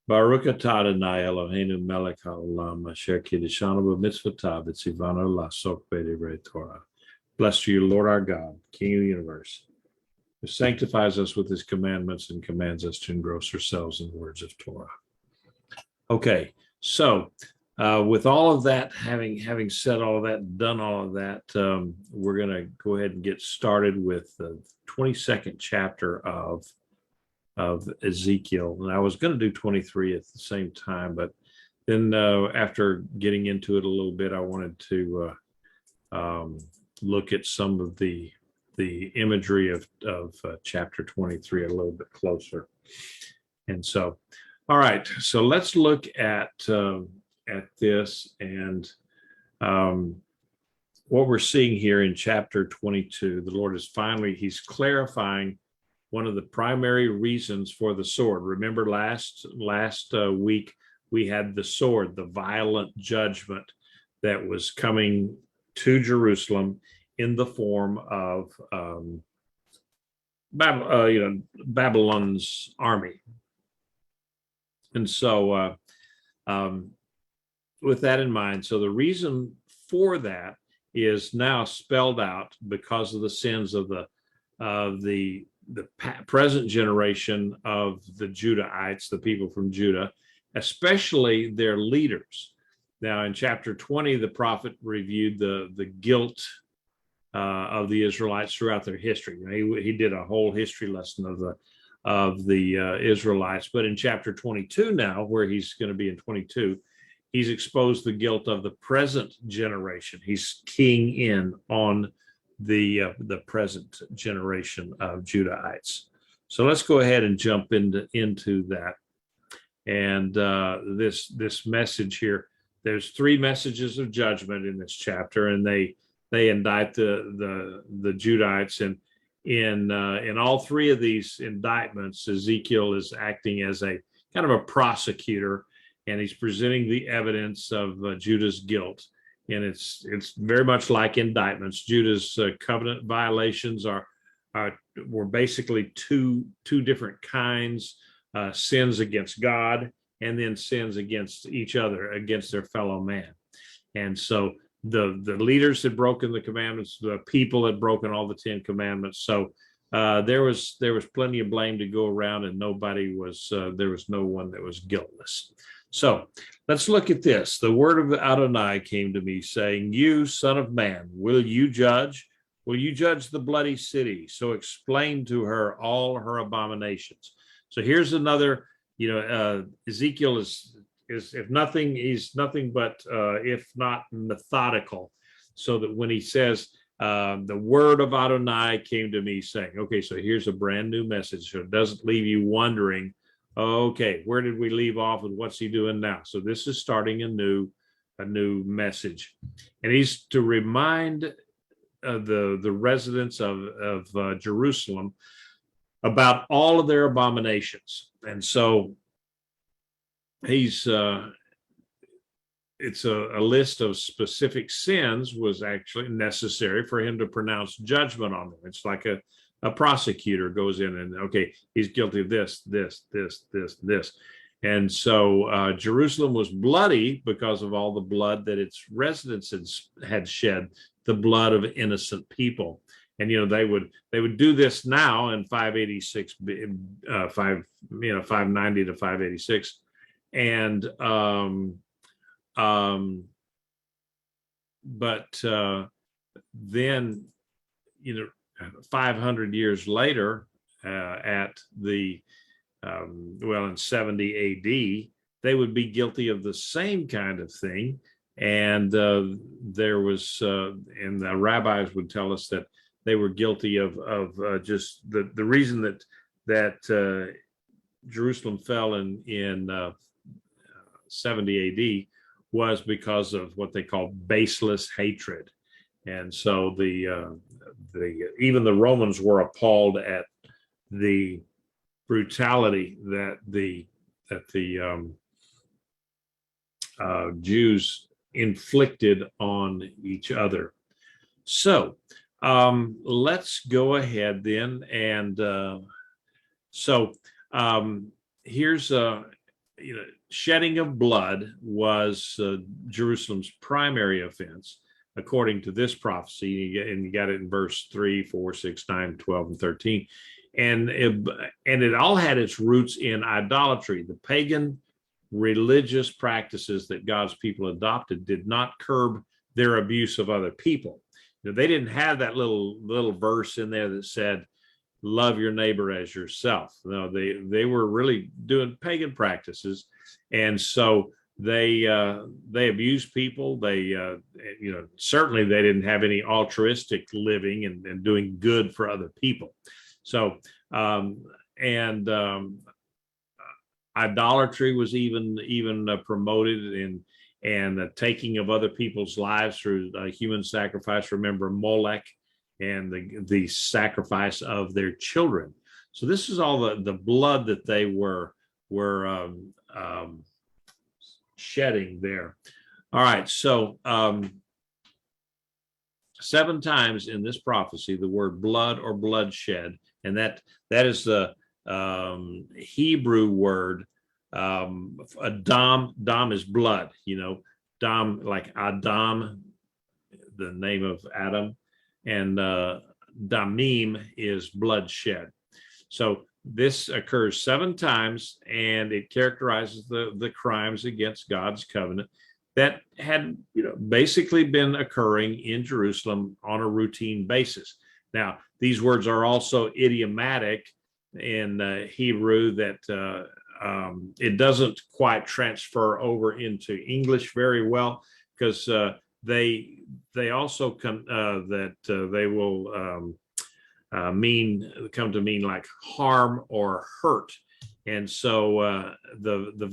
Baruch atah Adonai Eloheinu melech haolam asher kiddushanu b'mitzvotav v'tzivanu la'asok b'divrei Torah. Blessed are you, Lord our God, King of the universe, who sanctifies us with his commandments and commands us to engross ourselves in the words of Torah. Okay, so with all of that, having said all of that, done all of that, we're going to go ahead and get started with the 22nd chapter of Ezekiel. And I was going to do 23 at the same time, but then after getting into it a little bit, I wanted to look at some of the imagery of chapter 23 a little bit closer. And so, all right, so let's look at this and what we're seeing here in chapter 22. The Lord is he's clarifying one of the primary reasons for the sword. Remember last week we had the sword, the violent judgment that was coming to Jerusalem in the form of Babylon's army. And so with that in mind, so the reason for that is now spelled out because of the sins of the present generation of the Judahites, the people from Judah, especially their leaders. Now, in chapter 20, the prophet reviewed the guilt of the Israelites throughout their history. He did a whole history lesson of the Israelites. But in chapter 22 now, where he's going to be in 22, he's exposed the guilt of the present generation. He's keying in on the present generation of Judahites. So let's go ahead and jump into that. And this message here, there's three messages of judgment in this chapter, and they indict the Judahites. And in all three of these indictments, Ezekiel is acting as a kind of a prosecutor, and he's presenting the evidence of Judah's guilt. And it's very much like indictments. Judah's covenant violations were basically two different kinds: sins against God, and then sins against each other, against their fellow man. And so the leaders had broken the commandments, the people had broken all the 10 commandments. So there was plenty of blame to go around, and there was no one that was guiltless. So let's look at this. The word of Adonai came to me, saying, "You, son of man, will you judge? Will you judge the bloody city? So explain to her all her abominations." So here's another, Ezekiel is if nothing, he's nothing but if not methodical. So that when he says, the word of Adonai came to me, saying, okay, so here's a brand new message. So it doesn't leave you wondering, okay, where did we leave off and what's he doing now? So this is starting a new message. And he's to remind the residents of Jerusalem about all of their abominations. And so it's a list of specific sins was actually necessary for him to pronounce judgment on them. It's like a prosecutor goes in and, okay, he's guilty of this. And so Jerusalem was bloody because of all the blood that its residents had shed, the blood of innocent people. And they would do this now in 586, 590 to 586, and but then 500 years later, at the in 70 A.D., they would be guilty of the same kind of thing. And there was, and the rabbis would tell us that they were guilty of just the reason that Jerusalem fell in 70 A.D. was because of what they call baseless hatred. And so even the Romans were appalled at the brutality that the Jews inflicted on each other. So let's go ahead then, and here's shedding of blood was Jerusalem's primary offense, according to this prophecy. And you got it in verse 3, 4, 6, 9, 12, and 13. And it all had its roots in idolatry. The pagan religious practices that God's people adopted did not curb their abuse of other people. They didn't have that little verse in there that said, love your neighbor as yourself. No, they were really doing pagan practices. And so they abused people. They, certainly they didn't have any altruistic living and doing good for other people. So, idolatry was even promoted, and the taking of other people's lives through human sacrifice. Remember Molech and the sacrifice of their children. So this is all the blood that they were shedding there. All right, so 7 times in this prophecy, the word blood or bloodshed, and that is the Hebrew word. Dam is blood, Dam, like Adam, the name of Adam, and damim is bloodshed. So this occurs 7 times, and it characterizes the crimes against God's covenant that had basically been occurring in Jerusalem on a routine basis. Now, these words are also idiomatic in Hebrew, that it doesn't quite transfer over into English very well, because they also come they will come to mean like harm or hurt. And so the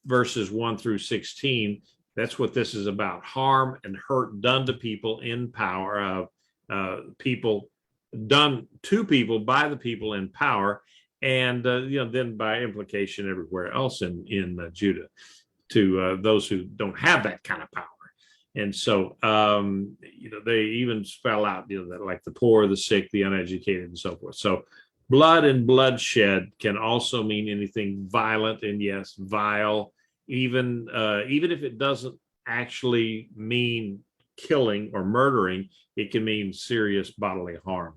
verses 1 through 16, that's what this is about: harm and hurt done to people in power, people done to people by the people in power, and then by implication everywhere else in Judah, to those who don't have that kind of power. And so they even spell out that, like the poor, the sick, the uneducated, and so forth. So blood and bloodshed can also mean anything violent, and yes, vile, even if it doesn't actually mean killing or murdering, it can mean serious bodily harm.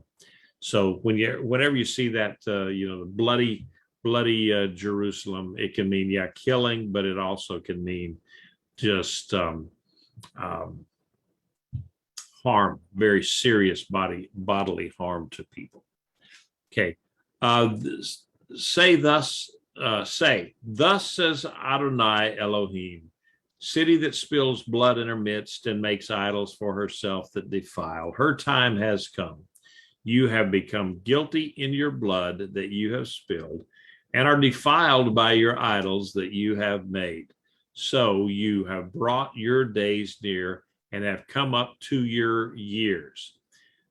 So whenever you see that the bloody Jerusalem, it can mean killing, but it also can mean just harm, very serious bodily harm to people. Okay, thus says Adonai Elohim, city that spills blood in her midst and makes idols for herself that defile. Her time has come. You have become guilty in your blood that you have spilled, and are defiled by your idols that you have made. So you have brought your days near and have come up to your years.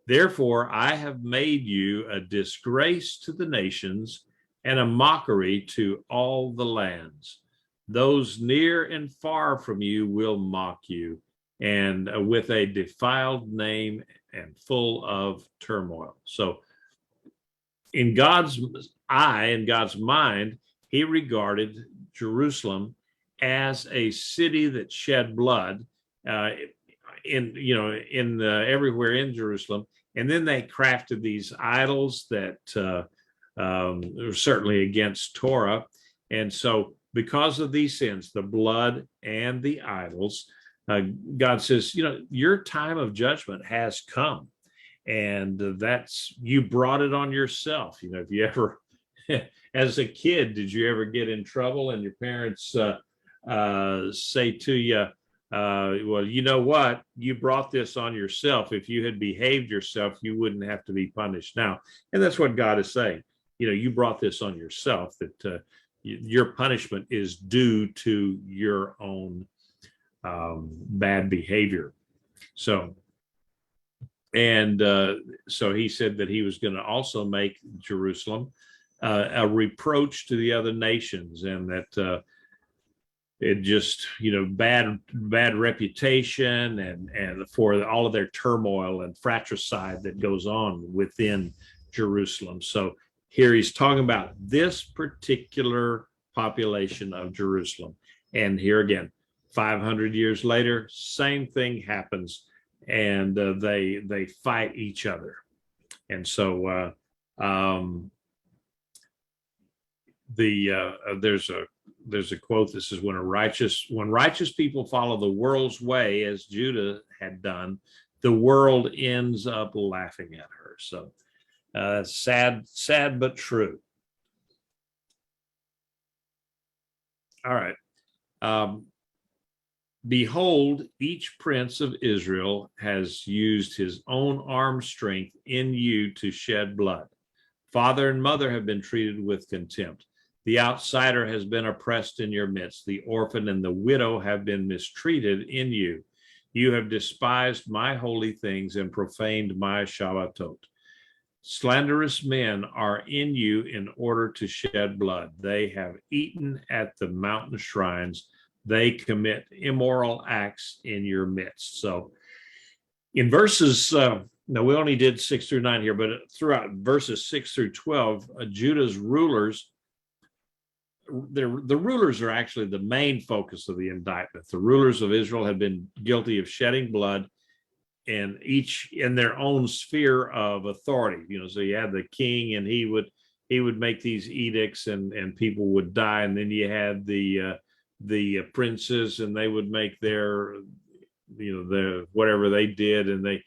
Therefore, I have made you a disgrace to the nations and a mockery to all the lands. Those near and far from you will mock you, and with a defiled name and full of turmoil. So in God's eye and God's mind, he regarded Jerusalem as a city that shed blood everywhere in Jerusalem. And then they crafted these idols that were certainly against Torah. And so because of these sins, the blood and the idols, God says, your time of judgment has come. And you brought it on yourself. If you ever, as a kid, did you ever get in trouble and your parents say to you, well, you know what, you brought this on yourself. If you had behaved yourself, you wouldn't have to be punished now. And that's what God is saying. You brought this on yourself, that your punishment is due to your own bad behavior. So he said that he was going to also make Jerusalem a reproach to the other nations, and that it just, bad reputation, and for all of their turmoil and fratricide that goes on within Jerusalem. So here he's talking about this particular population of Jerusalem. And here again, 500 years later, same thing happens, and they fight each other. And so there's a quote that says, when righteous people follow the world's way, as Judah had done, the world ends up laughing at her. So sad but true. All right. Behold, each prince of Israel has used his own arm strength in you to shed blood. Father and mother have been treated with contempt. The outsider has been oppressed in your midst. The orphan and the widow have been mistreated in you. You have despised my holy things and profaned my Shabbatot. Slanderous men are in you in order to shed blood. They have eaten at the mountain shrines. They commit immoral acts in your midst. So in verses, now we only did 6 through 9 here, but throughout verses 6 through 12, Judah's rulers, the rulers are actually the main focus of the indictment. The rulers of Israel had been guilty of shedding blood, and each in their own sphere of authority. So you had the king, and he would make these edicts, and people would die. And then you had the princes, and they would make their, the whatever they did, and they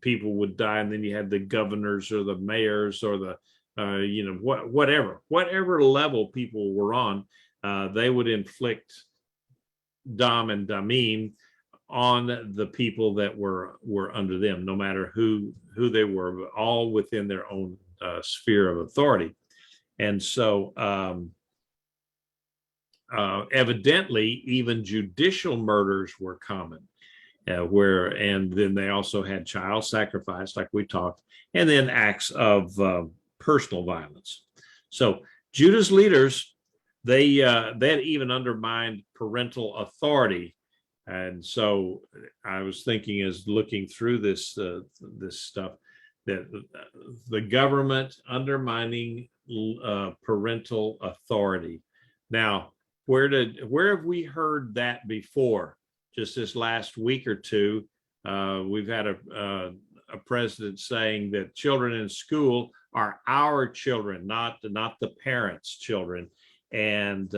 people would die. And then you had the governors or the mayors or the whatever level people were on, they would inflict dam and damim on the people that were under them, no matter who they were, but all within their own sphere of authority. And so evidently even judicial murders were common, and then they also had child sacrifice, like we talked, and then acts of personal violence. So Judah's leaders, they had even undermined parental authority. And so I was thinking, as looking through this stuff, that the government undermining parental authority. Now, where have we heard that before? Just this last week or two, we've had a president saying that children in school are our children, not the parents' children. And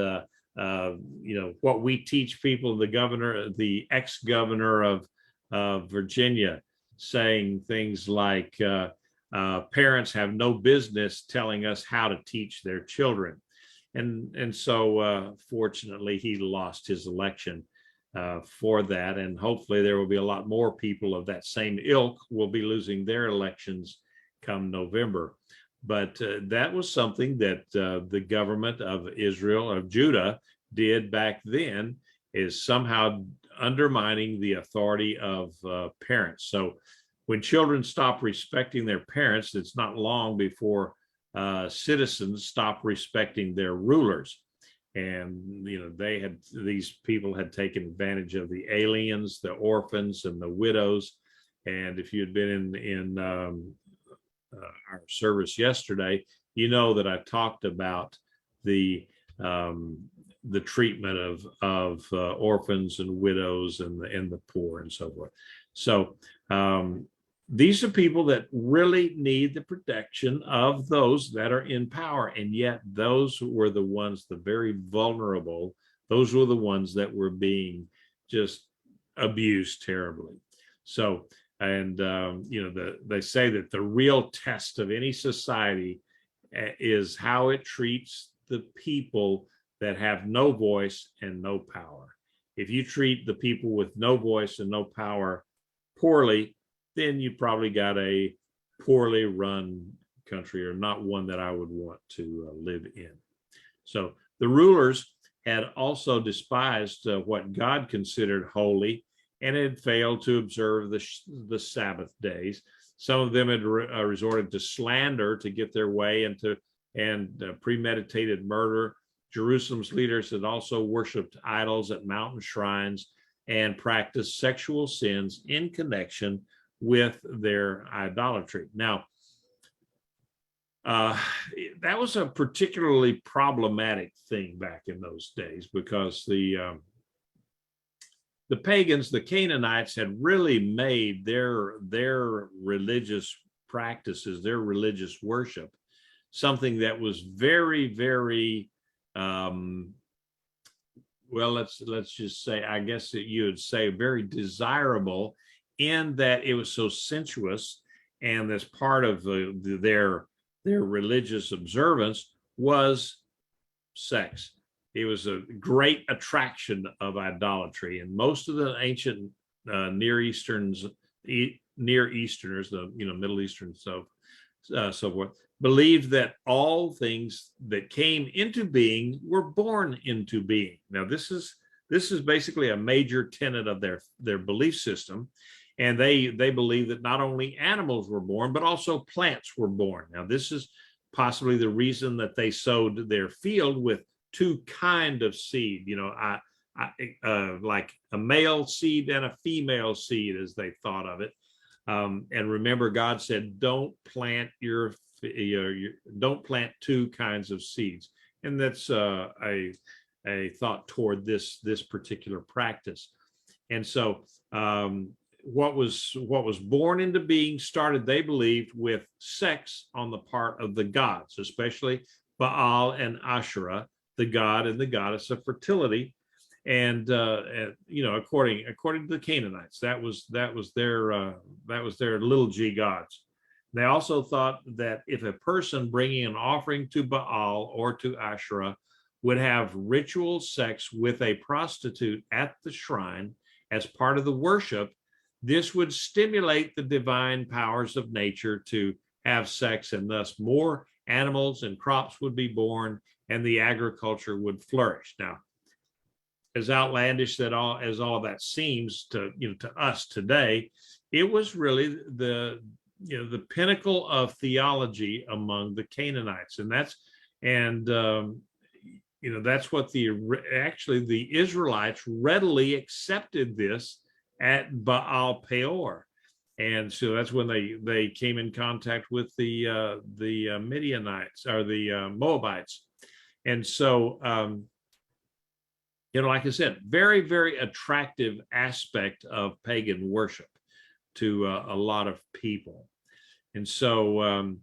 what we teach people, the ex-governor of Virginia, saying things like parents have no business telling us how to teach their children. And so fortunately he lost his election for that, and hopefully there will be a lot more people of that same ilk will be losing their elections come November. But that was something that the government of Israel, of Judah, did back then, is somehow undermining the authority of parents. So when children stop respecting their parents, it's not long before citizens stop respecting their rulers. And these people had taken advantage of the aliens, the orphans, and the widows. And if you had been in our service yesterday, that I talked about the treatment of orphans and widows and the poor and so forth. So these are people that really need the protection of those that are in power, and yet those were the ones, the very vulnerable, those were the ones that were being just abused terribly. So, and they say that the real test of any society is how it treats the people that have no voice and no power. If you treat the people with no voice and no power poorly, then you probably got a poorly run country, or not one that I would want to live in. So the rulers had also despised what God considered holy, and had failed to observe the Sabbath days. Some of them had resorted to slander to get their way, and premeditated murder. Jerusalem's leaders had also worshipped idols at mountain shrines and practiced sexual sins in connection with their idolatry. Now, uh, that was a particularly problematic thing back in those days, because the pagans, the Canaanites, had really made their religious practices, their religious worship, something that was very, very well, let's just say, I guess that you would say, very desirable, in that it was so sensuous, and as part of their religious observance was sex. It was a great attraction of idolatry, and most of the ancient Near Easterners, the Middle Eastern, so forth, believed that all things that came into being were born into being. Now, this is basically a major tenet of their belief system, and they believe that not only animals were born, but also plants were born. Now, this is possibly the reason that they sowed their field with two kind of seed, like a male seed and a female seed, as they thought of it. And remember, God said, don't plant don't plant two kinds of seeds. And that's a thought toward this particular practice. And so what was born into being started, they believed, with sex on the part of the gods, especially Baal and Asherah, the god and the goddess of fertility. And according to the Canaanites, that was their little g gods. They also thought that if a person bringing an offering to Baal or to Asherah would have ritual sex with a prostitute at the shrine as part of the worship, this would stimulate the divine powers of nature to have sex, and thus more animals and crops would be born, and the agriculture would flourish. Now, as outlandish as all of that seems to us today, it was really the pinnacle of theology among the Canaanites, and that's what the Israelites readily accepted this at Baal Peor. And so that's when they came in contact with the Midianites, or the Moabites. And so like I said, very, very attractive aspect of pagan worship to a lot of people. And so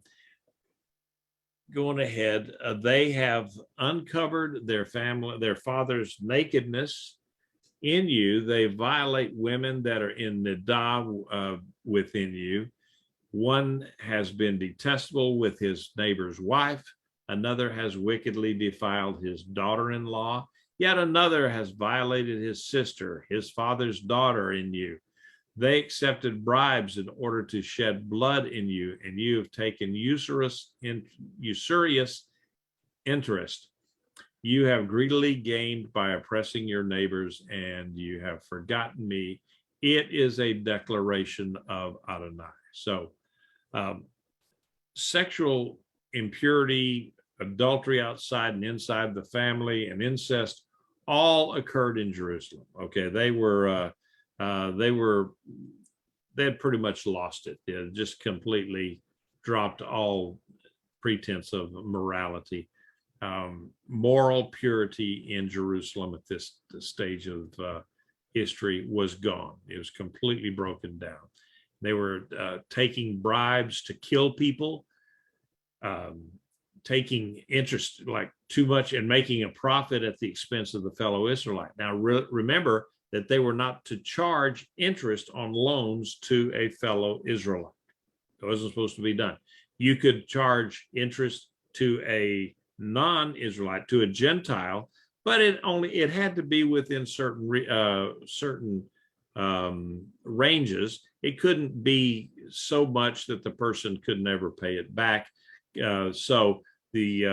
going ahead, they have uncovered their father's nakedness in you. They violate women that are in nidah within you. One has been detestable with his neighbor's wife. Another has wickedly defiled his daughter-in-law. Yet another has violated his sister, his father's daughter, in you. They accepted bribes in order to shed blood in you, and you have taken usurious interest. You have greedily gained by oppressing your neighbors, and you have forgotten me. It is a declaration of Adonai. So, sexual impurity, adultery outside and inside the family, and incest all occurred in Jerusalem. Okay, they had pretty much lost it. They had just completely dropped all pretense of morality. Moral purity in Jerusalem at this stage of history was gone. It was completely broken down. They were taking bribes to kill people, taking interest like too much, and making a profit at the expense of the fellow Israelite. Now, remember that they were not to charge interest on loans to a fellow Israelite. It wasn't supposed to be done. You could charge interest to a non-Israelite, to a Gentile, but it had to be within certain ranges. It couldn't be so much that the person could never pay it back. So the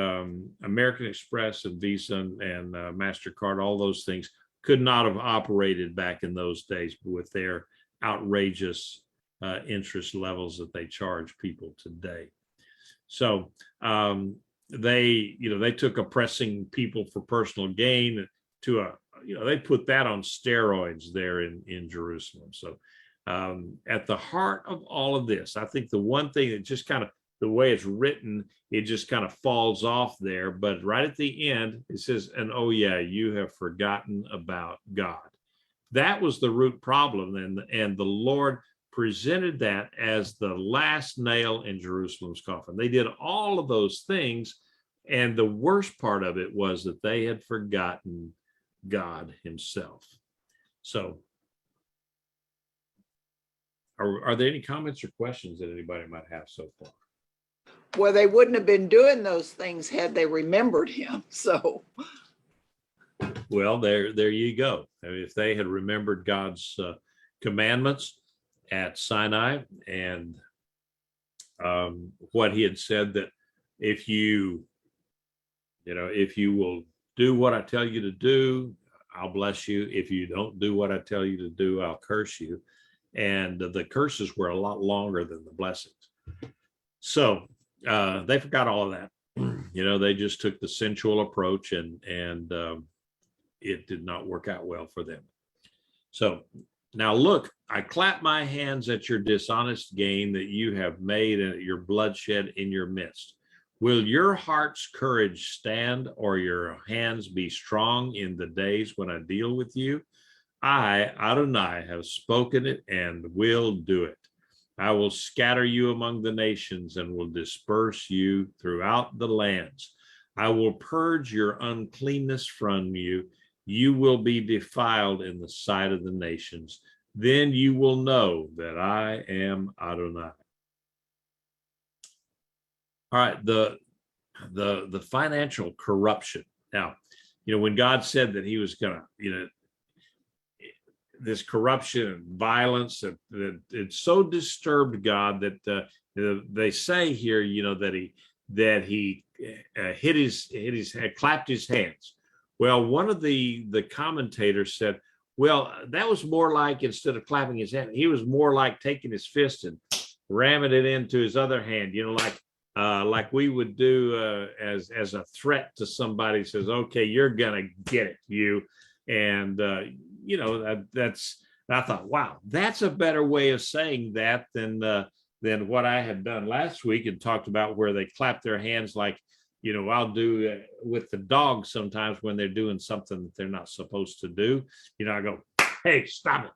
American Express and Visa and MasterCard, all those things, could not have operated back in those days with their outrageous interest levels that they charge people today. So they took oppressing people for personal gain to they put that on steroids there in Jerusalem. So at the heart of all of this, I think the one thing that just kind of the way it's written, it just kind of falls off there. But right at the end, it says, and oh yeah, you have forgotten about God. That was the root problem. And the Lord presented that as the last nail in Jerusalem's coffin. They did all of those things. And the worst part of it was that they had forgotten God himself. So are there any comments or questions that anybody might have so far? Well, they wouldn't have been doing those things had they remembered him. So, well, there you go. If they had remembered God's commandments at Sinai, and what he had said, that if you will do what I tell you to do, I'll bless you. If you don't do what I tell you to do, I'll curse you. And the curses were a lot longer than the blessings. So they forgot all of that. They just took the sensual approach, and it did not work out well for them. So now look, I clap my hands at your dishonest gain that you have made, and at your bloodshed in your midst. Will your heart's courage stand, or your hands be strong in the days when I deal with you? I, Adonai, have spoken it and will do it. I will scatter you among the nations and will disperse you throughout the lands. I will purge your uncleanness from you. You will be defiled in the sight of the nations. Then you will know that I am Adonai. All right, the financial corruption. Now, when God said that he was going to, this corruption and violence, that it so disturbed God that they say here, that he clapped his hands. Well, one of the commentators said, well, that was more like, instead of clapping his hand, he was more like taking his fist and ramming it into his other hand, like we would do as a threat to somebody. Says, okay, you're gonna get it, you. And that's, I thought, wow, that's a better way of saying that than what I had done last week and talked about, where they clap their hands like, I'll do with the dogs sometimes when they're doing something that they're not supposed to do. I go, hey, stop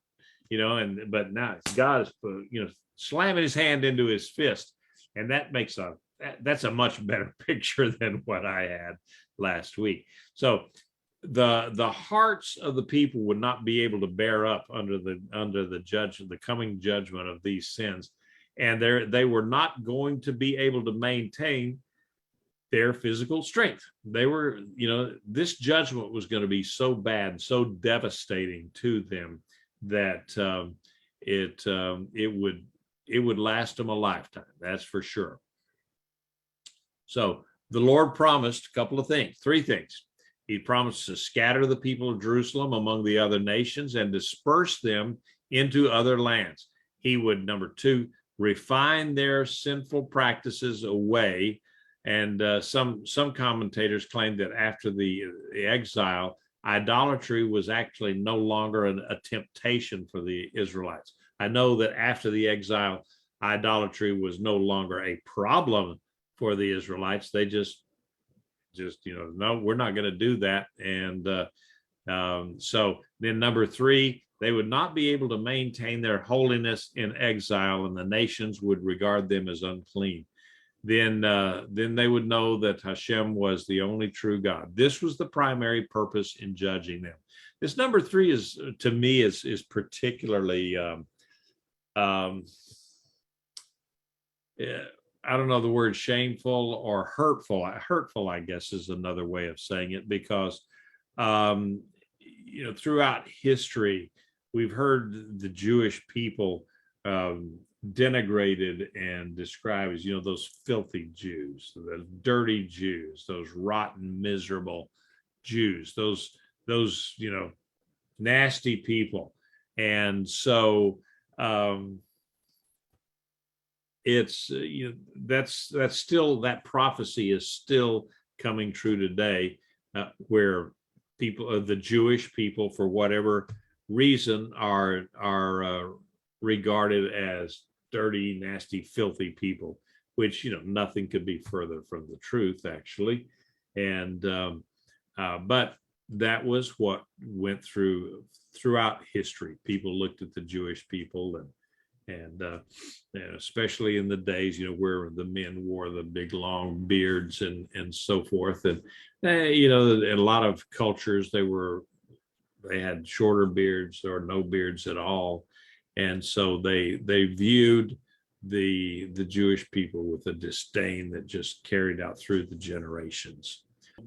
it, but now it's God is slamming his hand into his fist, and that makes that's a much better picture than what I had last week. So the hearts of the people would not be able to bear up under the coming judgment of these sins, and they were not going to be able to maintain their physical strength. They were, this judgment was going to be so bad, so devastating to them that it would last them a lifetime. That's for sure. So the Lord promised a couple of things, three things. He promised to scatter the people of Jerusalem among the other nations and disperse them into other lands. He would, number two, refine their sinful practices away. And some commentators claim that after the exile, idolatry was actually no longer a temptation for the Israelites. I know that after the exile, idolatry was no longer a problem for the Israelites. They just no, we're not going to do that. And so then number three, they would not be able to maintain their holiness in exile, and the nations would regard them as unclean. Then they would know that Hashem was the only true God. This was the primary purpose in judging them. This number three is, to me, is particularly I don't know the word shameful or hurtful. Hurtful, I guess, is another way of saying it, because throughout history, we've heard the Jewish people denigrated and described as, those filthy Jews, those dirty Jews, those rotten, miserable Jews, those nasty people. And so it's that's still, that prophecy is still coming true today, where people, the Jewish people, for whatever reason, are regarded as dirty, nasty, filthy people. which, nothing could be further from the truth, actually. And but that was what went throughout history. People looked at the Jewish people, and especially in the days, where the men wore the big long beards and so forth. And in a lot of cultures, they had shorter beards or no beards at all, and so they viewed the Jewish people with a disdain that just carried out through the generations.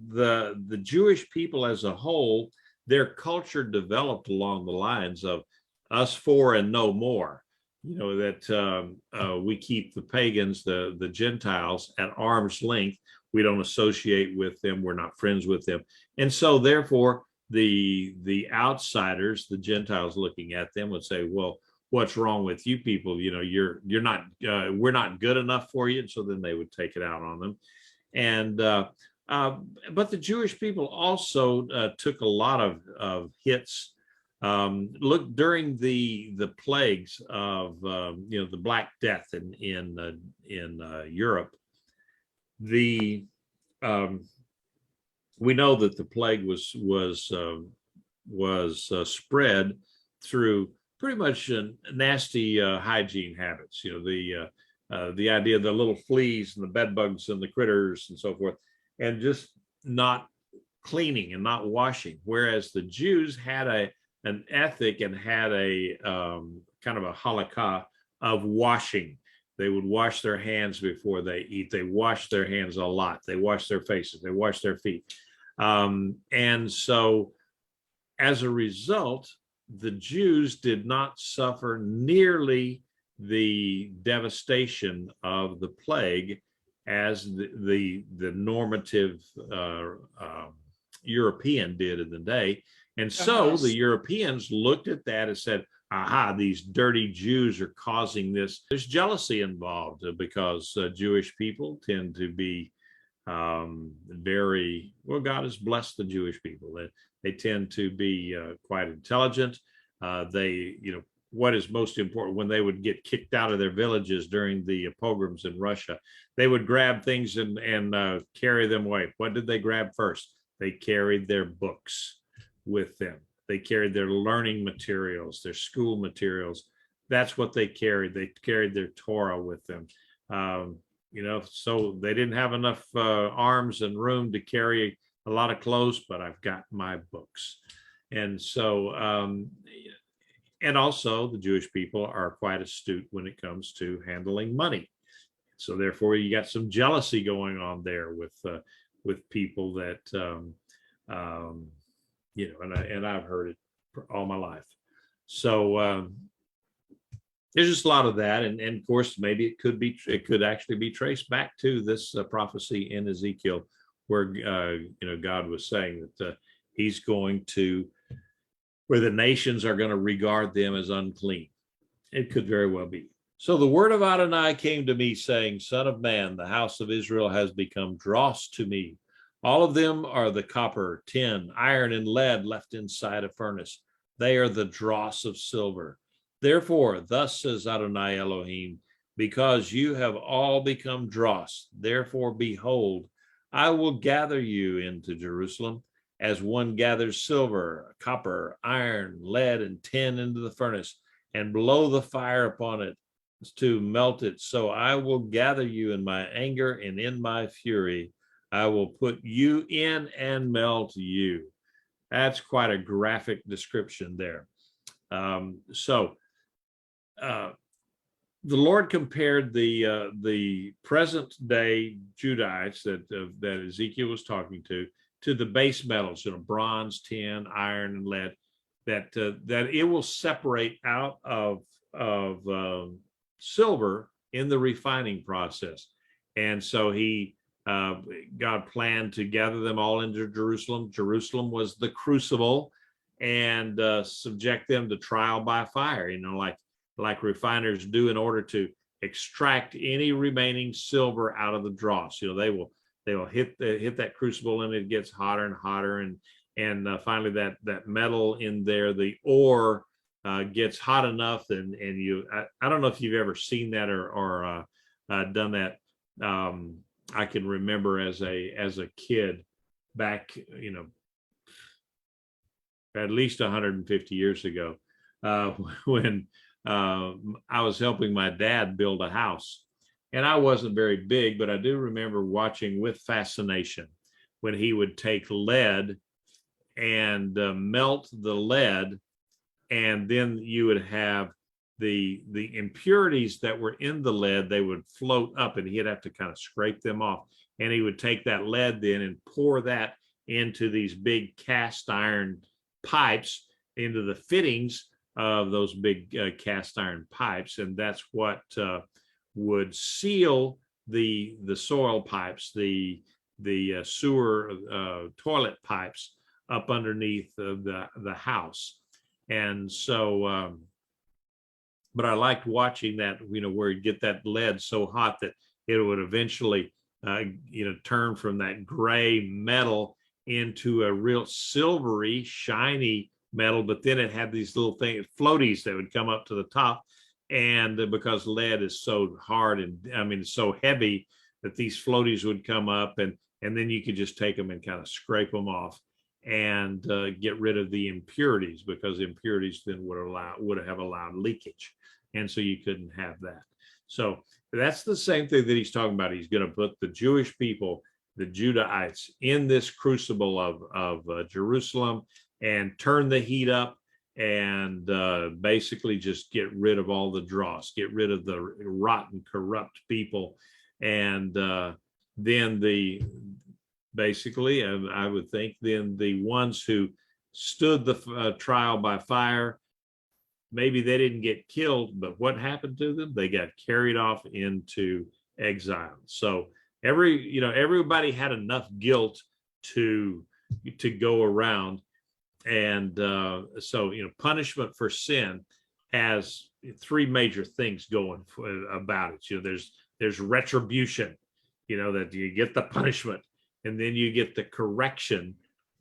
The Jewish people as a whole, their culture developed along the lines of us for and no more. That we keep the pagans, the Gentiles, at arm's length. We don't associate with them. We're not friends with them. And so therefore, the outsiders, the Gentiles looking at them, would say, well, what's wrong with you people? You're not, we're not good enough for you. And so then they would take it out on them. And but the Jewish people also took a lot of hits. Look, during the plagues of the Black Death in Europe, we know that the plague was spread through pretty much nasty hygiene habits. The idea of the little fleas and the bed bugs and the critters and so forth, and just not cleaning and not washing. Whereas the Jews had an ethic and had a kind of a halakha of washing. They would wash their hands before they eat. They wash their hands a lot. They wash their faces. They wash their feet. And so as a result, the Jews did not suffer nearly the devastation of the plague as the normative European did in the day. And so the Europeans looked at that and said, aha, these dirty Jews are causing this. There's jealousy involved because Jewish people tend to be very, well, God has blessed the Jewish people. They tend to be quite intelligent. What is most important, when they would get kicked out of their villages during the pogroms in Russia, they would grab things and carry them away. What did they grab first? They carried their books with them. They carried their learning materials, their school materials. That's what they carried. They carried their Torah with them. So they didn't have enough arms and room to carry a lot of clothes, but I've got my books. And so, and also the Jewish people are quite astute when it comes to handling money. So therefore, you got some jealousy going on there with people that, and I've heard it for all my life. So there's just a lot of that, and of course, maybe it could actually be traced back to this prophecy in Ezekiel, where God was saying that He's going to, where the nations are going to regard them as unclean. It could very well be. So the word of Adonai came to me, saying, Son of man, the house of Israel has become dross to me. All of them are the copper, tin, iron, and lead left inside a furnace. They are the dross of silver. Therefore, thus says Adonai Elohim, because you have all become dross, therefore, behold, I will gather you into Jerusalem as one gathers silver, copper, iron, lead, and tin into the furnace, and blow the fire upon it to melt it. So I will gather you in my anger, and in my fury I will put you in and melt you. That's quite a graphic description there. The Lord compared the present day Judites that Ezekiel was talking to the base metals, bronze, tin, iron, and lead, that it will separate out of silver in the refining process. And so God planned to gather them all into Jerusalem. Jerusalem was the crucible, and subject them to trial by fire, like refiners do in order to extract any remaining silver out of the dross. They will hit that crucible, and it gets hotter and hotter, and finally that metal in there, the ore, gets hot enough, and I don't know if you've ever seen that or done that, I can remember as a kid back, at least 150 years ago, when I was helping my dad build a house. And I wasn't very big, but I do remember watching with fascination when he would take lead and melt the lead, and then you would have the impurities that were in the lead. They would float up, and he'd have to kind of scrape them off. And he would take that lead then and pour that into these big cast iron pipes, into the fittings of those big cast iron pipes, and that's what would seal the soil pipes, the sewer toilet pipes up underneath the house. And so, but I liked watching that, where you get that lead so hot that it would eventually, turn from that gray metal into a real silvery, shiny metal. But then it had these little floaties that would come up to the top. And because lead is so hard and so heavy, that these floaties would come up, and then you could just take them and kind of scrape them off and get rid of the impurities, because impurities then would have allowed leakage, and so you couldn't have that. So that's the same thing that he's talking about. He's going to put the Jewish people, the Judahites, in this crucible of Jerusalem, and turn the heat up, and basically just get rid of all the dross, get rid of the rotten, corrupt people, and then basically, I would think, then the ones who stood the trial by fire, maybe they didn't get killed, but what happened to them? They got carried off into exile. So everybody had enough guilt to go around. And so, punishment for sin has three major things going about it. There's retribution, that you get the punishment, and then you get the correction.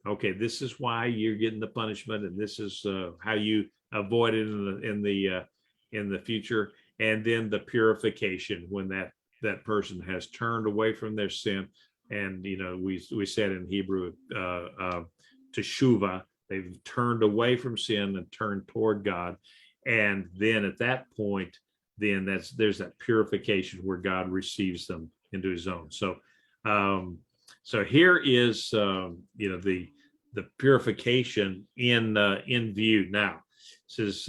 Okay, this is why you're getting the punishment, and this is how you avoid it in the future. And then the purification, when that person has turned away from their sin, and we said in Hebrew teshuvah, they've turned away from sin and turned toward God. And then at that point, then there's that purification where God receives them into his own. So here is the purification in view now. It says,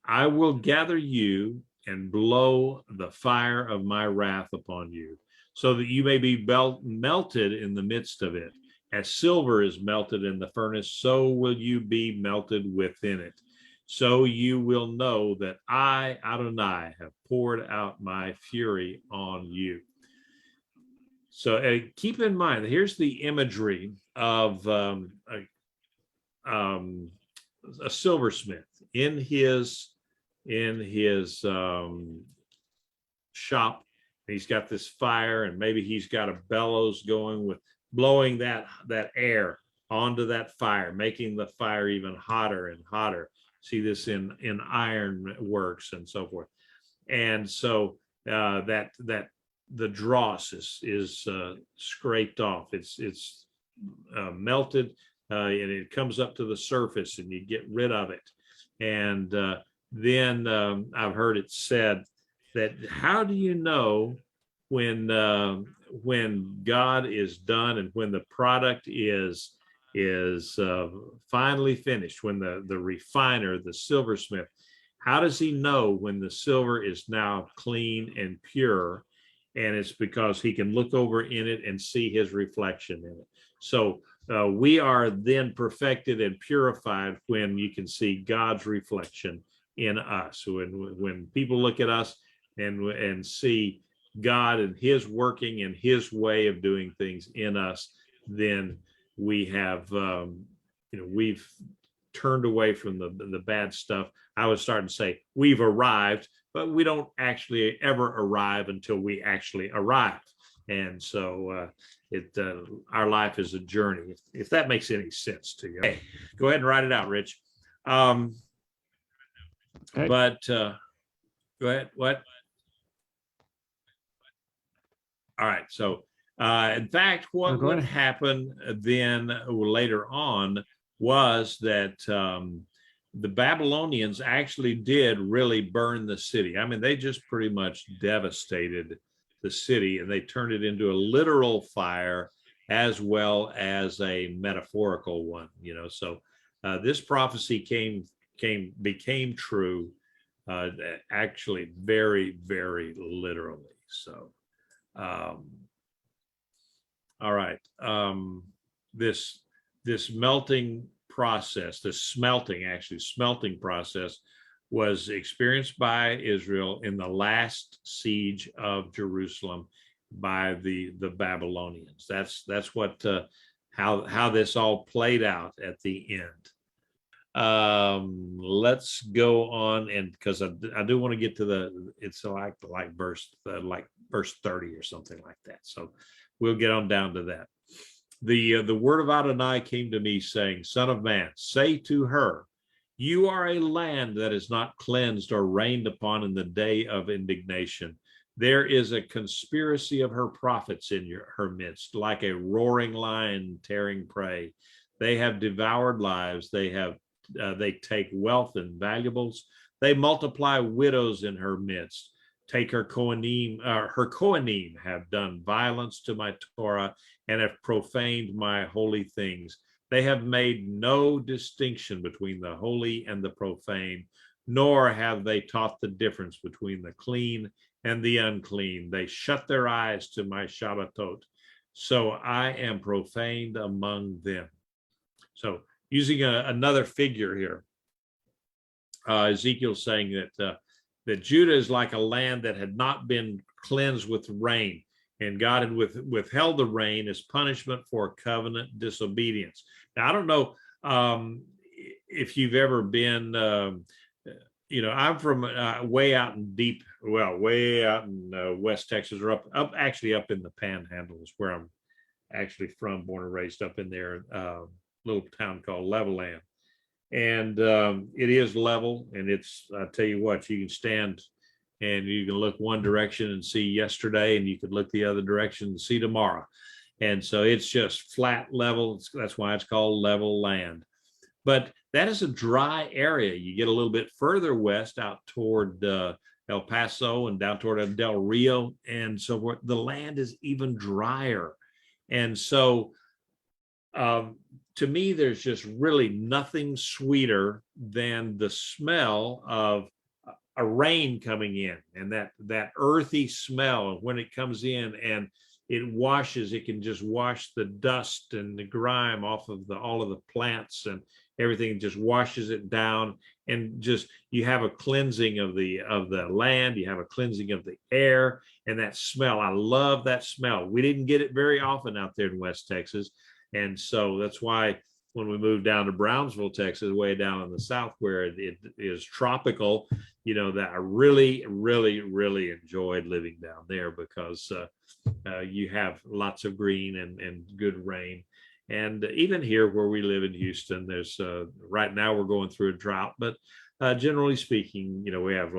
I will gather you and blow the fire of my wrath upon you, so that you may be melted in the midst of it. As silver is melted in the furnace, so will you be melted within it. So you will know that I, Adonai, have poured out my fury on you. So keep in mind, here's the imagery of a silversmith in his shop. He's got this fire, and maybe he's got a bellows going with blowing that air onto that fire, making the fire even hotter and hotter. See this in iron works and so forth. And so that the dross is scraped off. It's melted, and it comes up to the surface, and you get rid of it. And then I've heard it said that, how do you know when God is done and when the product is finally finished, when the refiner, the silversmith, how does he know when the silver is now clean and pure? And it's because he can look over in it and see his reflection in it. So we are then perfected and purified when you can see God's reflection in us. When people look at us and see God and his working and his way of doing things in us, then we have, we've turned away from the bad stuff. I was starting to say we've arrived, but we don't actually ever arrive until we actually arrive. And so our life is a journey, if that makes any sense to you. Okay, go ahead and write it out, Rich. But go ahead. What? All right. So, in fact, what would happen then later on was that the Babylonians actually did really burn the city. I mean, they just pretty much devastated the city, and they turned it into a literal fire as well as a metaphorical one. So this prophecy became true, actually very, very literally. So. All right. This melting process, this smelting process, was experienced by Israel in the last siege of Jerusalem by the Babylonians. That's what how this all played out at the end. Let's go on, and because I do want to get to it's like verse 30 or something like that. So we'll get on down to that. The word of Adonai came to me, saying, Son of man, say to her, you are a land that is not cleansed or rained upon in the day of indignation. There is a conspiracy of her prophets in her midst, like a roaring lion tearing prey. They have devoured lives. They take wealth and valuables. They multiply widows in her midst. Take her Kohanim have done violence to my Torah and have profaned my holy things. They have made no distinction between the holy and the profane, nor have they taught the difference between the clean and the unclean. They shut their eyes to my Shabbatot, so I am profaned among them. So using another figure here, Ezekiel saying that Judah is like a land that had not been cleansed with rain, and God had withheld the rain as punishment for covenant disobedience. Now, I don't know if you've ever been, I'm from way out in West Texas, or actually up in the Panhandle is where I'm actually from, born and raised up in there, little town called Levelland. And it is level, and I tell you what, you can stand and you can look one direction and see yesterday, and you could look the other direction and see tomorrow. And so it's just flat level. That's why it's called level land. But that is a dry area. You get a little bit further west out toward El Paso and down toward Del Rio, and so forth. The land is even drier. And so to me, there's just really nothing sweeter than the smell of a rain coming in, and that earthy smell when it comes in and it can just wash the dust and the grime off of all of the plants and everything, just washes it down, and just you have a cleansing of the land, you have a cleansing of the air, and that smell. I love that smell. We didn't get it very often out there in West Texas. And so that's why when we moved down to Brownsville, Texas, way down in the south where it is tropical, that I really, really, really enjoyed living down there, because you have lots of green and good rain. And even here where we live in Houston, there's right now we're going through a drought, but generally speaking, we have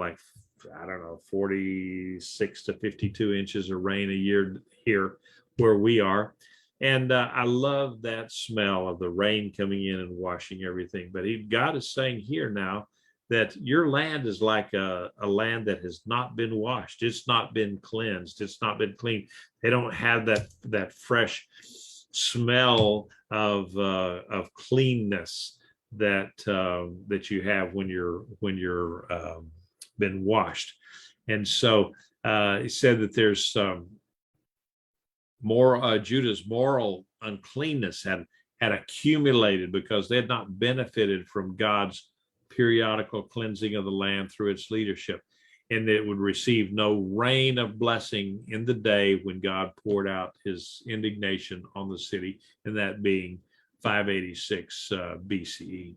46 to 52 inches of rain a year here where we are. And I love that smell of the rain coming in and washing everything. But God is saying here now that your land is like a land that has not been washed. It's not been cleansed. It's not been cleaned. They don't have that fresh smell of cleanness that you have when you're been washed. And so he said that there's Judah's moral uncleanness had accumulated because they had not benefited from God's periodical cleansing of the land through its leadership, and it would receive no rain of blessing in the day when God poured out his indignation on the city, and that being 586 BCE.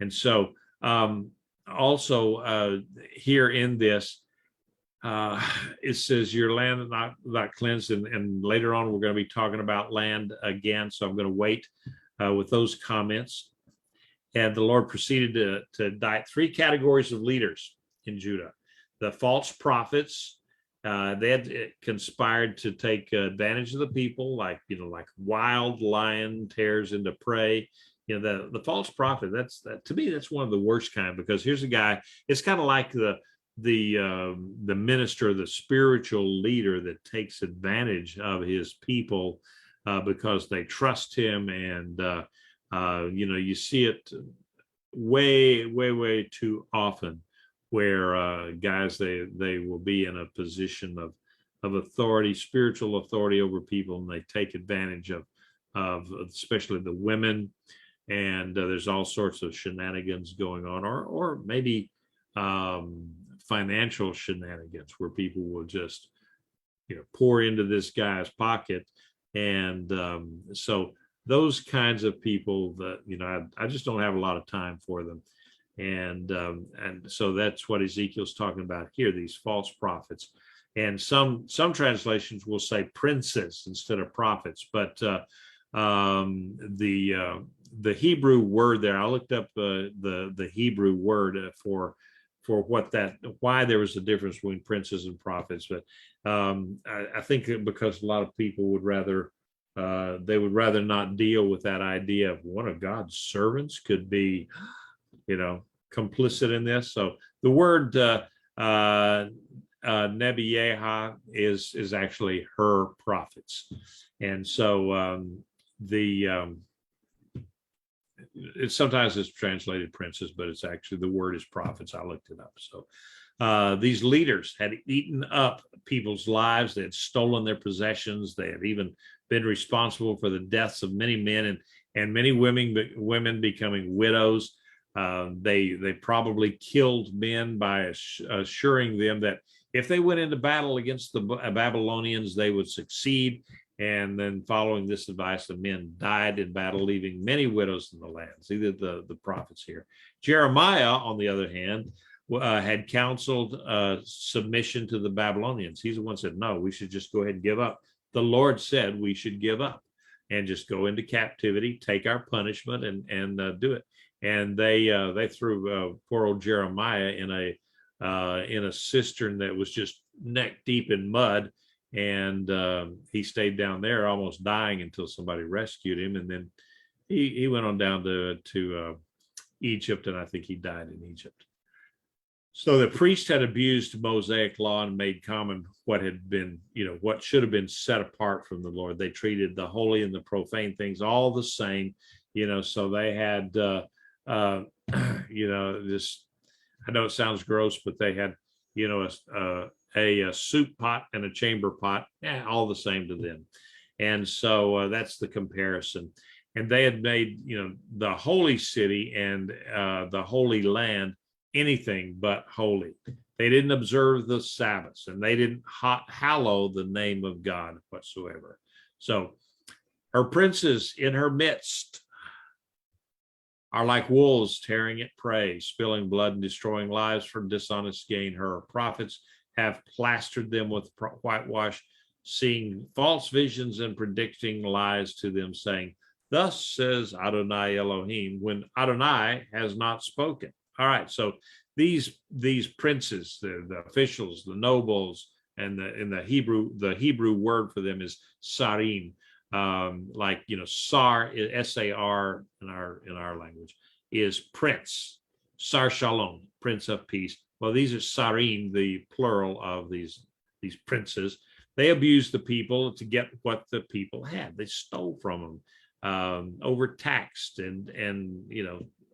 And so also here in this, it says your land not cleansed, and later on we're going to be talking about land again, so I'm going to wait with those comments. And the Lord proceeded to indict three categories of leaders in Judah: the false prophets, They had conspired to take advantage of the people, like wild lion tears into prey. The false prophet. To me, that's one of the worst kind, because here's a guy. It's kind of like the minister, the spiritual leader that takes advantage of his people because they trust him, and you see it way too often, where guys they will be in a position of authority, spiritual authority over people, and they take advantage of especially the women, and there's all sorts of shenanigans going on, or maybe financial shenanigans, where people will just pour into this guy's pocket, and so those kinds of people that I just don't have a lot of time for them. And so that's what Ezekiel's talking about here, these false prophets. And some translations will say princes instead of prophets, but the Hebrew word there, I looked up the Hebrew word for why there was a difference between princes and prophets. But I think because a lot of people would rather not deal with that idea of one of God's servants could be complicit in this. So the word Nebiyeha is actually her prophets, and so sometimes it's translated princes, but it's actually, the word is prophets. I looked it up. So these leaders had eaten up people's lives. They had stolen their possessions. They had even been responsible for the deaths of many men and many women becoming widows. They probably killed men by assuring them that if they went into battle against the Babylonians, they would succeed. And then following this advice, the men died in battle, leaving many widows in the land. See the prophets here. Jeremiah, on the other hand, had counseled submission to the Babylonians. He's the one who said, no, we should just go ahead and give up. The Lord said we should give up and just go into captivity, take our punishment, and do it. And they threw poor old Jeremiah in a cistern that was just neck deep in mud, and he stayed down there almost dying until somebody rescued him, and then he went on down to Egypt, and I think he died in Egypt. So the priest had abused Mosaic law and made common what had been, what should have been set apart from the Lord. They treated the holy and the profane things all the same, so they had this, I know it sounds gross, but they had a soup pot and a chamber pot, all the same to them. And so that's the comparison. And they had made the holy city and the holy land anything but holy. They didn't observe the Sabbaths, and they didn't hallow the name of God whatsoever. So her princes in her midst are like wolves tearing at prey, spilling blood and destroying lives for dishonest gain. Her prophets have plastered them with whitewash, seeing false visions and predicting lies to them, saying, thus says Adonai Elohim, when Adonai has not spoken. All right, so these princes, the officials, the nobles, and the Hebrew word for them is sarim. Sar, S-A-R in our language, is prince. Sar Shalom, prince of peace. Well, these are sarim, the plural of these princes. They abused the people to get what the people had. They stole from them, overtaxed, and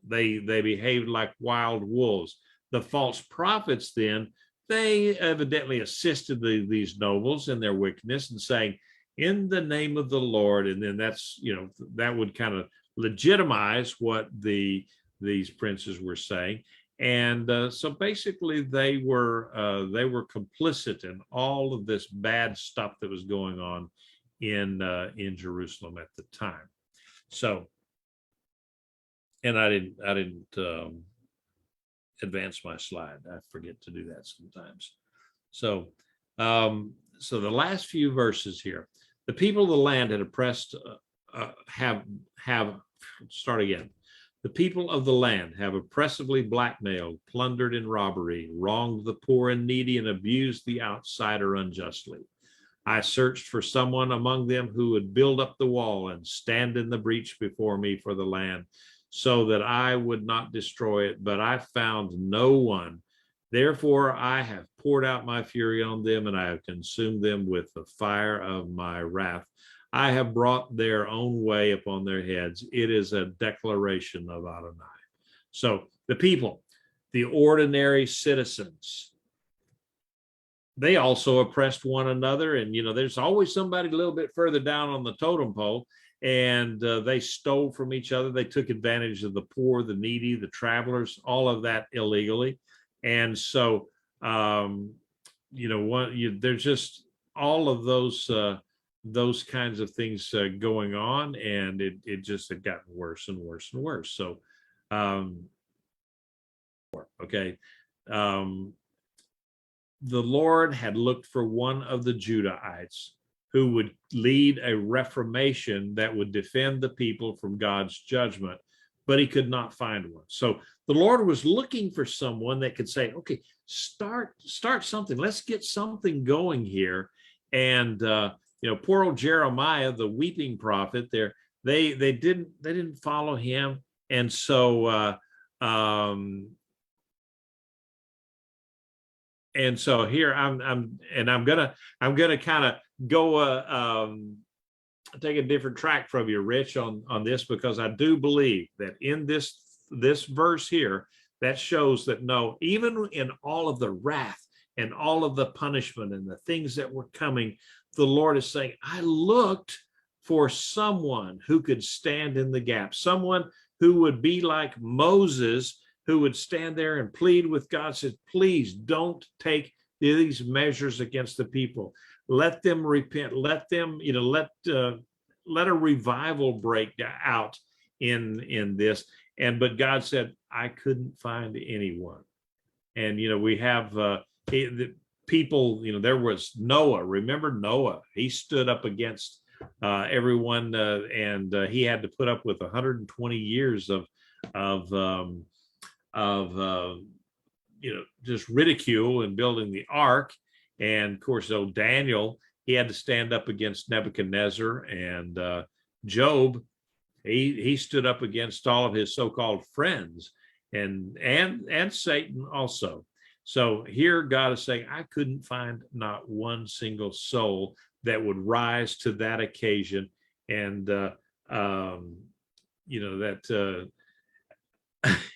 they behaved like wild wolves. The false prophets then, they evidently assisted these nobles in their wickedness and saying, in the name of the Lord, and then that's that would kind of legitimize what these princes were saying, and so basically they were complicit in all of this bad stuff that was going on in Jerusalem at the time. So, and I didn't advance my slide. I forget to do that sometimes. So, so the last few verses here. The people of the land had oppressed, start again. The people of the land have oppressively blackmailed, plundered in robbery, wronged the poor and needy, and abused the outsider unjustly. I searched for someone among them who would build up the wall and stand in the breach before me for the land, so that I would not destroy it, but I found no one. Therefore, I have poured out my fury on them, and I have consumed them with the fire of my wrath. I have brought their own way upon their heads. It is a declaration of Adonai. So the people, the ordinary citizens, they also oppressed one another. And, there's always somebody a little bit further down on the totem pole, and they stole from each other. They took advantage of the poor, the needy, the travelers, all of that illegally. And so, there's just all of those kinds of things going on, and it just had gotten worse and worse and worse. So, okay. The Lord had looked for one of the Judahites who would lead a reformation that would defend the people from God's judgment, but he could not find one. So the Lord was looking for someone that could say, okay, start something. Let's get something going here. And poor old Jeremiah, the weeping prophet, they didn't follow him. And so here I'm gonna kind of go take a different track from you, Rich, on this, because I do believe that in this verse here, that shows that no, even in all of the wrath and all of the punishment and the things that were coming, the Lord is saying, I looked for someone who could stand in the gap, someone who would be like Moses, who would stand there and plead with God, says, please don't take these measures against the people. Let them repent. Let them, let a revival break out in this. But God said, I couldn't find anyone. And, we have the people, there was Noah. Remember Noah? He stood up against everyone, and he had to put up with 120 years of just ridicule and building the ark. And of course, Daniel, he had to stand up against Nebuchadnezzar, and Job, he stood up against all of his so-called friends, and Satan also. So here God is saying, I couldn't find not one single soul that would rise to that occasion. And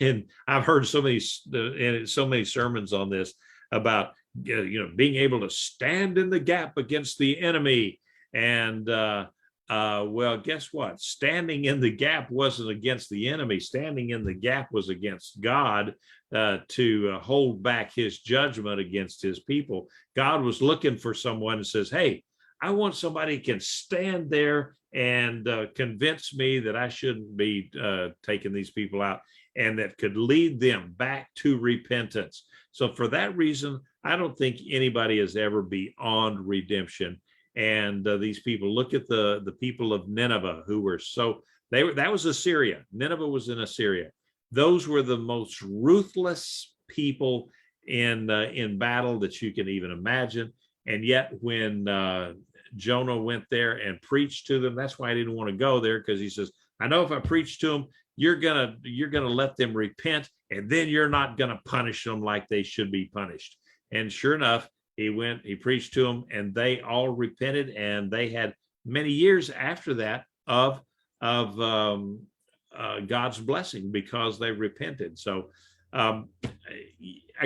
and I've heard so many sermons on this about being able to stand in the gap against the enemy. And well, guess what? Standing in the gap wasn't against the enemy. Standing in the gap was against God, to hold back his judgment against his people. God was looking for someone who says, hey, I want somebody who can stand there and convince me that I shouldn't be taking these people out, and that could lead them back to repentance. So for that reason, I don't think anybody is ever beyond redemption. And these people, look at the people of Nineveh, who were that was Assyria. Nineveh was in Assyria. Those were the most ruthless people in battle that you can even imagine. And yet when Jonah went there and preached to them, that's why I didn't want to go there, because he says, I know if I preach to them, you're gonna let them repent, and then you're not gonna punish them like they should be punished. And sure enough, he preached to them, and they all repented, and they had many years after that of God's blessing because they repented. So I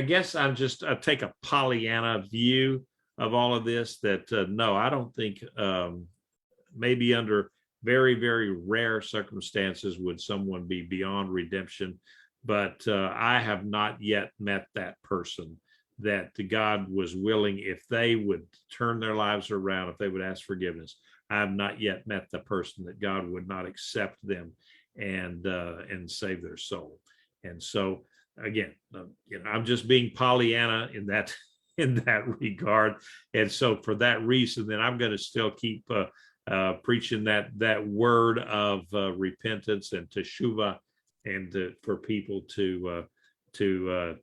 guess I take a Pollyanna view of all of this, that no, I don't think maybe under very, very rare circumstances would someone be beyond redemption. But I have not yet met that person that God was willing, if they would turn their lives around, if they would ask forgiveness. I have not yet met the person that God would not accept them and save their soul. And so again, I'm just being Pollyanna in that regard. And so for that reason, then I'm going to still keep preaching that word of repentance and teshuvah, and for people to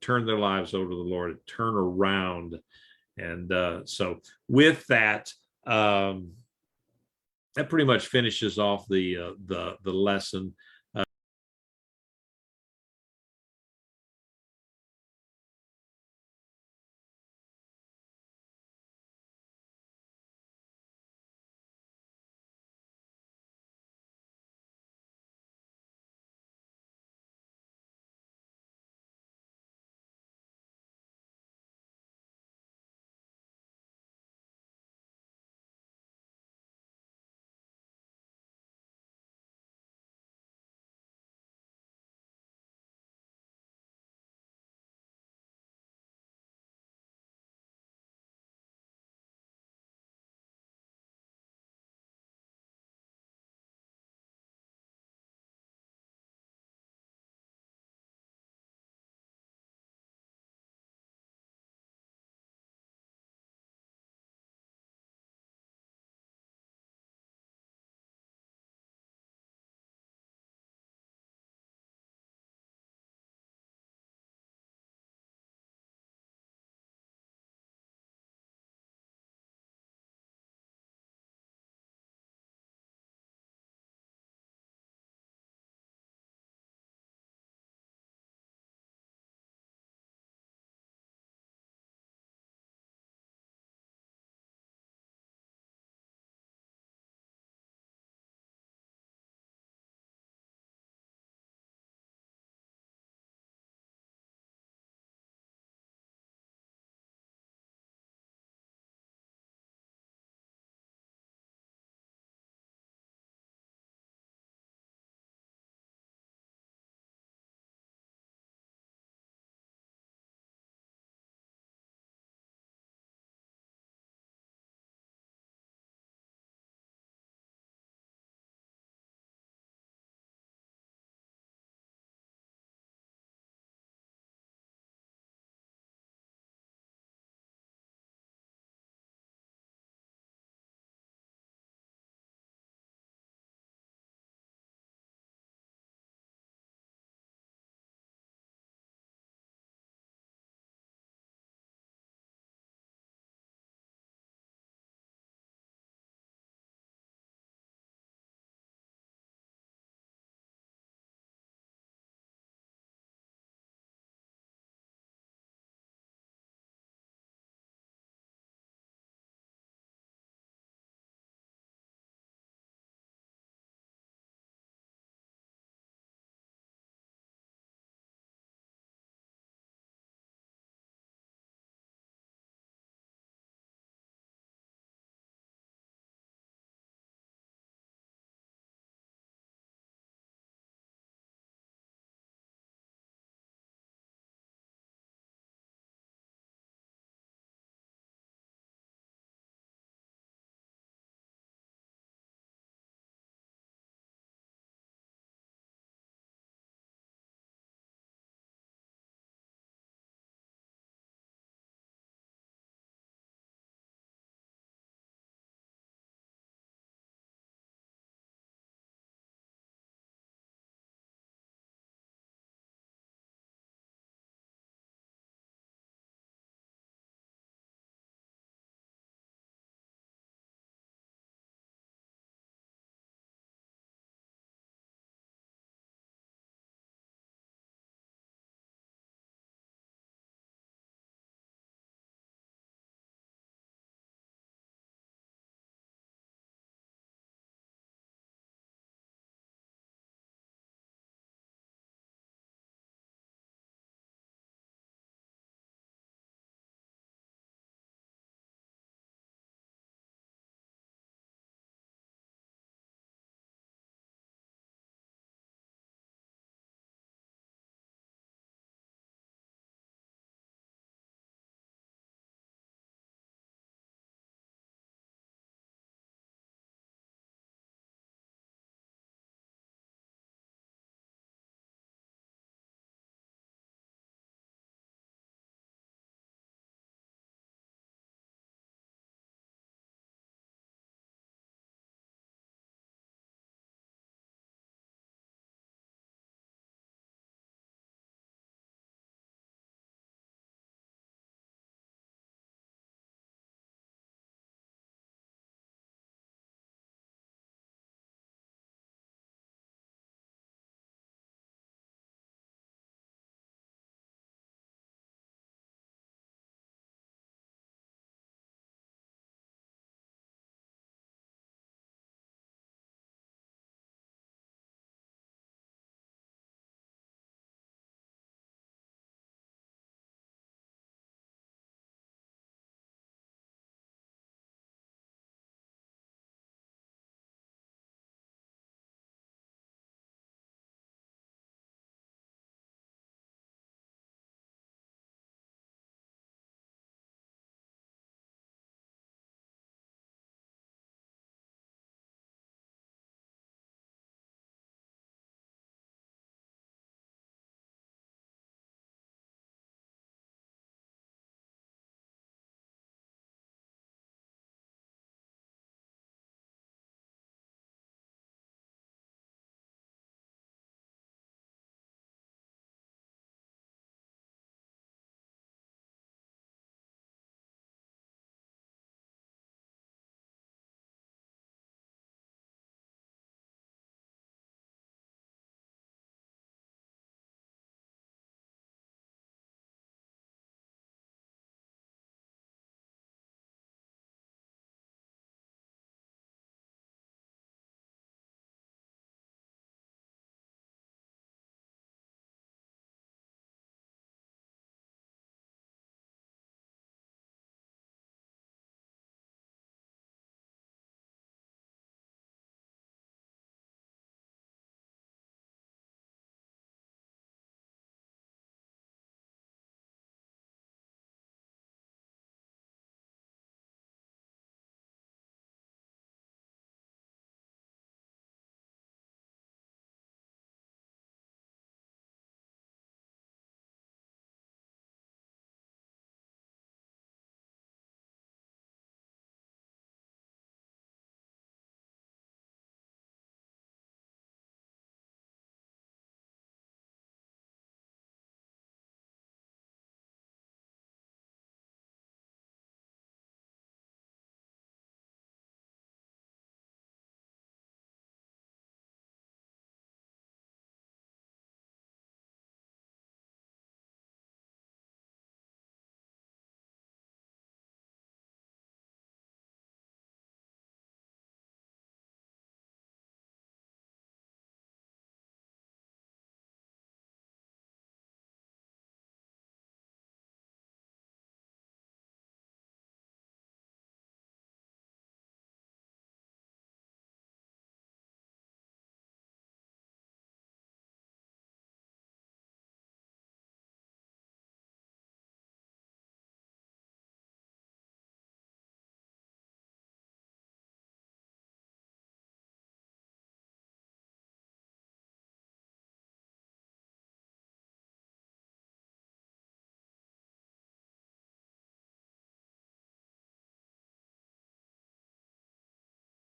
turn their lives over to the Lord, turn around. And so with that, that pretty much finishes off the lesson.